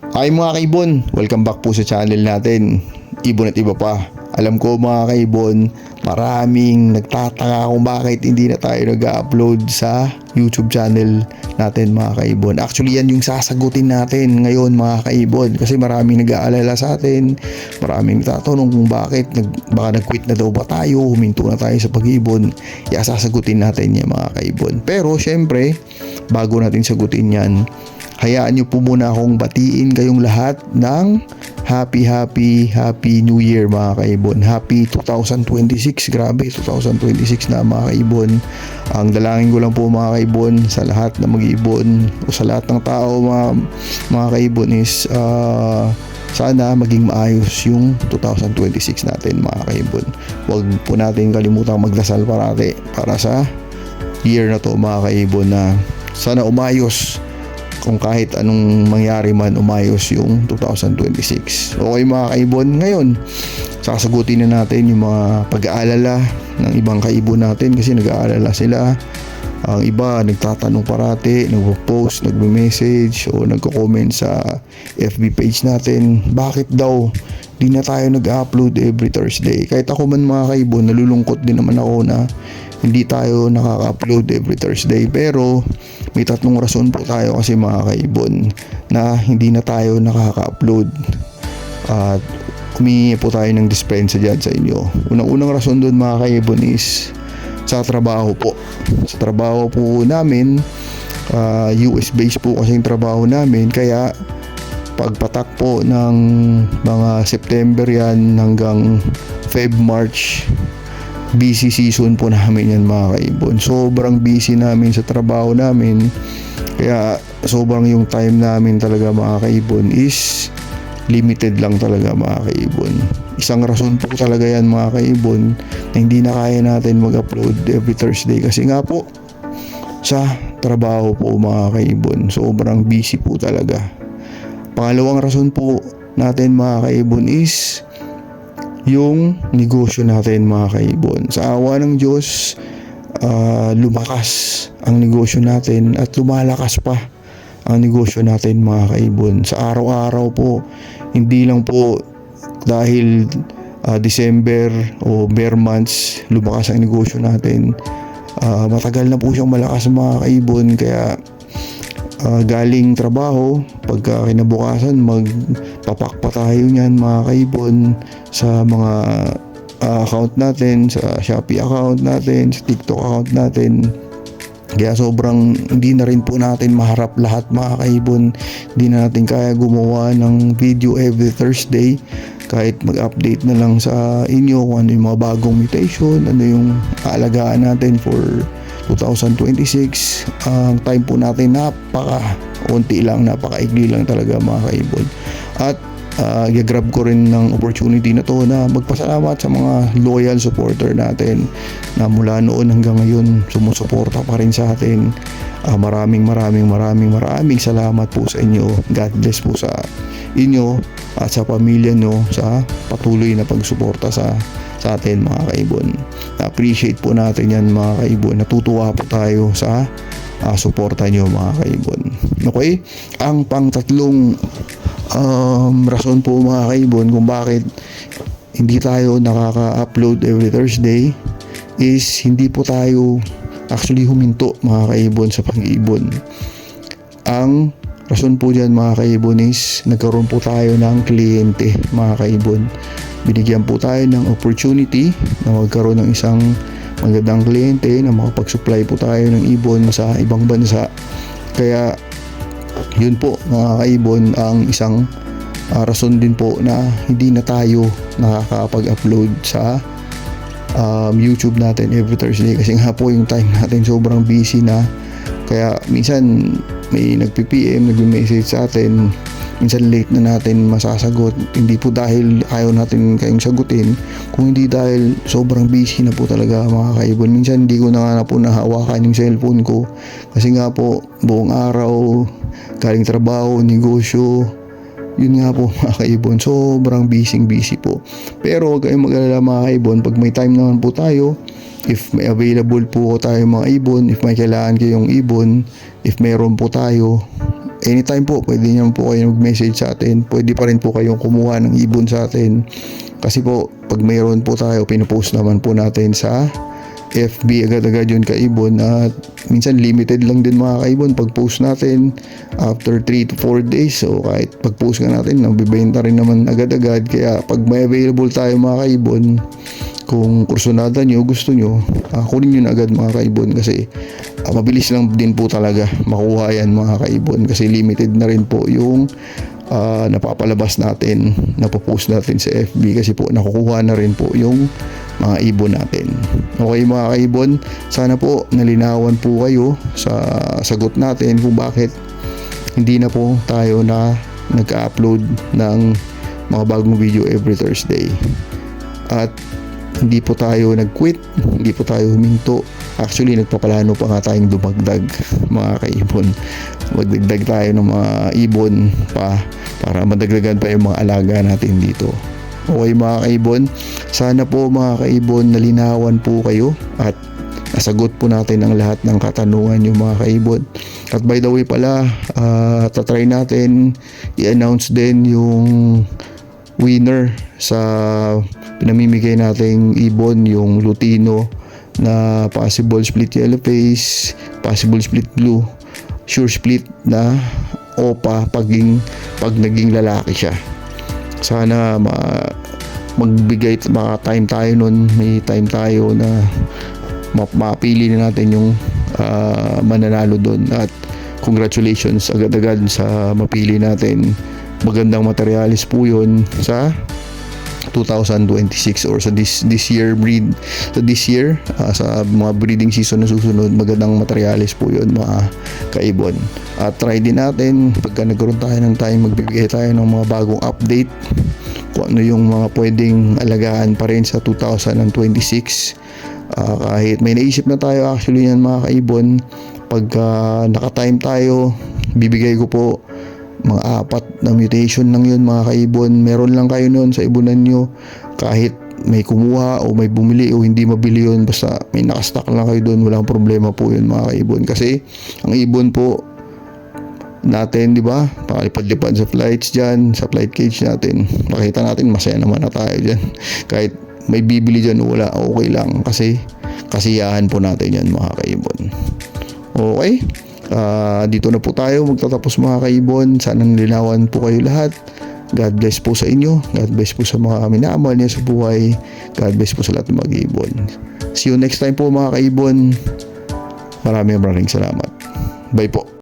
Hi mga kaibon, welcome back po sa channel natin, Ibon at Iba Pa. Alam ko mga kaibon, maraming nagtataka kung bakit hindi na tayo nag-upload sa YouTube channel natin mga kaibon. Actually yan yung sasagutin natin ngayon mga kaibon, kasi maraming nag-aalala sa atin, maraming nagtatanong kung bakit, baka nag-quit na daw ba tayo, huminto na tayo sa pag-ibon. Sasagutin natin yan mga kaibon. Pero syempre, bago natin sagutin yan, hayaan nyo po muna akong batiin kayong lahat ng Happy New Year mga kaibon. Happy 2026. Grabe, 2026 na mga kaibon. Ang dalangin ko lang po mga kaibon sa lahat na mag-iibon o sa lahat ng tao mga kaibon is sana maging maayos yung 2026 natin mga kaibon. Huwag po natin kalimutang magdasal parati para sa year na to mga kaibon, na sana umayos. Kung kahit anong mangyari man, umayos yung 2026. Okay mga kaibon, ngayon sasagutin na natin yung mga pag-aalala ng ibang kaibon natin, kasi nag-aalala sila. Ang iba nagtatanong parati, nagpo-post, nagme-message o nagko-comment sa FB page natin, bakit daw di na tayo nag-upload every Thursday. Kahit ako man mga kaibon, nalulungkot din naman ako na hindi tayo nakaka-upload every Thursday. Pero may tatlong rason po tayo kasi mga kaibon na hindi na tayo nakaka-upload, at humingi po tayo ng dispensa dyan sa inyo. Unang rason doon mga kaibon is sa trabaho po. Sa trabaho po namin, US based po kasi yung trabaho namin, kaya pagpatak po ng mga September yan hanggang March, busy season po namin yan mga kaibon. Sobrang busy namin sa trabaho namin, kaya sobrang yung time namin talaga mga kaibon is limited lang talaga mga kaibon. Isang rason po talaga yan mga kaibon na hindi na kaya natin mag-upload every Thursday, kasi nga po sa trabaho po mga kaibon, sobrang busy po talaga. Pangalawang rason po natin mga kaibon is yung negosyo natin mga kaibon. Sa awa ng Diyos, lumakas ang negosyo natin at lumalakas pa ang negosyo natin mga kaibon. Sa araw-araw po, hindi lang po dahil December o bare months lumakas ang negosyo natin. Matagal na po siyang malakas mga kaibon, kaya galing trabaho, pagka kinabukasan magpapak pa tayo niyan mga kaibon sa mga account natin, sa Shopee account natin, sa TikTok account natin. Kaya sobrang hindi na rin po natin maharap lahat mga kaibon. Hindi na natin kaya gumawa ng video every Thursday. Kahit mag-update na lang sa inyo kung ano yung mga bagong mutation, ano yung aalagaan natin for 2026. Ang time po natin napaka-unti lang, napaka-igli lang talaga mga kaibon. At i-grab ko rin ng opportunity na to na magpasalamat sa mga loyal supporter natin na mula noon hanggang ngayon sumusuporta pa rin sa atin. Maraming salamat po sa inyo. God bless po sa inyo at sa pamilya nyo sa patuloy na pagsuporta sa atin mga kaibon. Na-appreciate po natin yan mga kaibon. Natutuwa po tayo sa suporta nyo mga kaibon. Okay? Ang pangtatlong rason po mga kaibon kung bakit hindi tayo nakaka-upload every Thursday is hindi po tayo actually huminto mga kaibon sa pag-iibon. Ang rason po dyan mga kaibon is nagkaroon po tayo ng kliyente mga kaibon. Binigyan po tayo ng opportunity na magkaroon ng isang magandang kliyente na makapag-supply po tayo ng ibon sa ibang bansa. Kaya yun po mga kaibon ang isang rason din po na hindi na tayo nakakapag-upload sa YouTube natin every Thursday, kasi nga po yung time natin sobrang busy na. Kaya minsan may nagpi-PM, nagme-message sa atin, minsan late na natin masasagot. Hindi po dahil ayaw natin kayong sagutin, kung hindi dahil sobrang busy na po talaga mga kaibon. Minsan hindi ko na nga po nahawakan yung cellphone ko, kasi nga po buong araw galing trabaho, negosyo, yun nga po mga kaibon, sobrang busy po. Pero huwag kayong mag-alala mga kaibon, pag may time naman po tayo, if may available po tayo mga ibon, if may kailangan kayong ibon, if meron po tayo, anytime po, pwede niyo po kayo mag-message sa atin. Pwede pa rin po kayong kumuha ng ibon sa atin. Kasi po, pag mayroon po tayo, pinopost naman po natin sa FB agad-agad yun kaibon, at minsan limited lang din mga kaibon pag post natin after 3 to 4 days. So kahit pag post nga natin, nabibenta rin naman agad-agad. Kaya pag may available tayo mga kaibon, kung kursunada nyo, gusto nyo, kunin nyo na agad mga kaibon, kasi mabilis lang din po talaga makuha yan mga kaibon, kasi limited na rin po yung napapalabas natin, napopost natin sa FB, kasi po nakukuha na rin po yung mga ibon natin. Okay mga kaibon, sana po nalinawan po kayo sa sagot natin kung bakit hindi na po tayo na nag-upload ng mga bagong video every Thursday. At hindi po tayo nag-quit, hindi po tayo huminto. Actually, nagpapalano pa nga tayong dumagdag mga kaibon. Magdagdag tayo ng mga ibon pa para madagdagan pa yung mga alaga natin dito. Okay mga kaibon, sana po mga kaibon nalinawan po kayo at nasagot po natin ang lahat ng katanungan yung mga kaibon. At by the way pala, tatry natin i-announce din yung winner sa pinamimigay nating ibon, yung Lutino na possible split yellow face, possible split blue, sure split na opa pag naging lalaki siya. Sana magbigay time tayo nun, may time tayo na mapili na natin yung mananalo doon. At congratulations agad-agad sa mapili natin. Magandang materialis po yun sa 2026 or sa this year breed, sa this year, sa mga breeding season na susunod. Magandang materialis po yun mga kaibon. At try din natin pagka nagkaroon tayo ng time, magbibigay tayo ng mga bagong update kung ano yung mga pwedeng alagaan pa rin sa 2026. Kahit may naisip na tayo actually yan mga kaibon, pagka naka-time tayo, bibigay ko po mga 4 na mutation lang yun mga kaibon. Meron lang kayo nun sa ibunan nyo, kahit may kumuha o may bumili o hindi mabili yun, basta may nakastock lang kayo dun, walang problema po yun mga kaibon. Kasi ang ibon po natin, di ba, pakilipad-lipad sa flights dyan, sa flight cage natin, makita natin masaya naman na tayo dyan. Kahit may bibili dyan o wala, okay lang, kasi kasiyahan po natin yan mga kaibon. Okay, dito na po tayo magtatapos mga kaibon. Sana nilinawan po kayo lahat. God bless po sa inyo. God bless po sa mga minamahal niya sa buhay. God bless po sa lahat ng mga kaibon. See you next time po mga kaibon. Maraming salamat. Bye po.